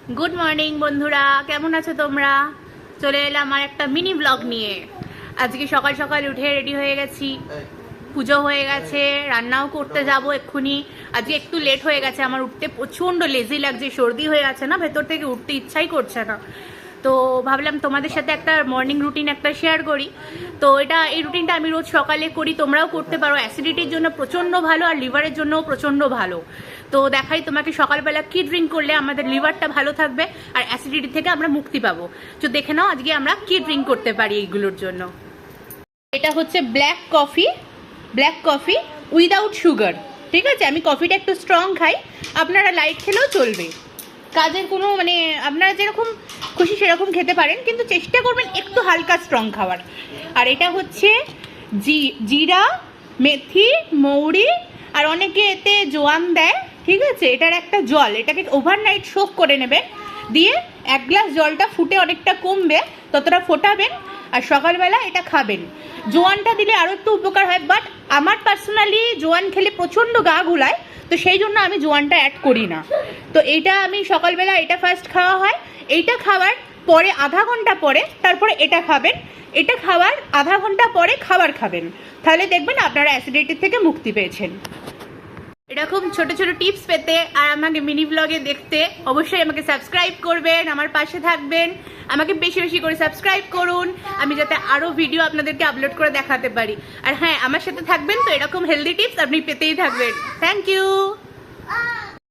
Good morning বন্ধুরা, কেমন আছো তোমরা? চলে এলাম আমার একটা মিনি ব্লগ নিয়ে। আজকে সকাল সকাল উঠে রেডি হয়ে গেছি, পুজো হয়ে গেছে, রান্নাও করতে যাব এক্ষুনি। আজকে একটু লেট হয়ে গেছে, আমার উঠতে প্রচণ্ড লেজি লাগছে, সর্দি হয়ে আছে না, ভেতর থেকে উঠতে ইচ্ছাই করছে না। তো ভাবলাম তোমাদের সাথে একটা মর্নিং রুটিন একটা শেয়ার করি। তো এই রুটিনটা আমি রোজ সকালে করি, তোমরাও করতে পারো। অ্যাসিডিটির জন্য প্রচণ্ড ভালো আর লিভারের জন্যও প্রচণ্ড ভালো। তো দেখাই তোমাকে সকালবেলা কি ড্রিঙ্ক করলে আমাদের লিভারটা ভালো থাকবে আর অ্যাসিডিটি থেকে আমরা মুক্তি পাবো। তো দেখে নাও আজকে আমরা কি ড্রিঙ্ক করতে পারি এইগুলোর জন্য। এটা হচ্ছে ব্ল্যাক কফি উইদাউট সুগার। ঠিক আছে, আমি কফিটা একটু স্ট্রং খাই, আপনারা লাইট খেলেও চলবে। কাজের কোনো আপনারা যেরকম খুশি সেরকম খেতে পারেন, কিন্তু চেষ্টা করবেন একটু হালকা স্ট্রং খাওয়ার। আর এটা হচ্ছে জিরা, মেথি, মৌরি, আর অনেকে এতে জোয়ান দেয়। ঠিক আছে, এটার একটা জল, এটাকে ওভারনাইট সোক করে নেবে, দিয়ে 1 গ্লাস জলটা ফুটে অনেকটা কমবে, ততটা ফোটাবেন আর সকালবেলা এটা খাবেন। জোয়ানটা দিলে আরও একটু উপকার হয়, বাট আমার পার্সোনালি জোয়ান খেলে প্রচণ্ড গা গুলায়, তো সেই জন্য আমি জোয়ানটা অ্যাড করি না। তো এইটা আমি সকালবেলা এটা ফার্স্ট খাওয়া হয়। এইটা খাওয়ার পরে আধা ঘন্টা পরে তারপরে এটা খাবেন। এটা খাওয়ার আধা ঘন্টা পরে খাবার খাবেন, তাহলে দেখবেন আপনারা অ্যাসিডিটি থেকে মুক্তি পেয়েছেন। এরকম ছোট ছোট টিপস পেতে আর আমাকে মিনি ব্লগে দেখতে অবশ্যই আমাকে সাবস্ক্রাইব করবেন, আমার পাশে থাকবেন। আমাকে বেশি বেশি করে সাবস্ক্রাইব করুন, আমি যাতে আরও ভিডিও আপনাদেরকে আপলোড করে দেখাতে পারি। আর হ্যাঁ, আমার সাথে থাকবেন তো এরকম হেলদি টিপস আপনি পেতেই থাকবেন। Thank you.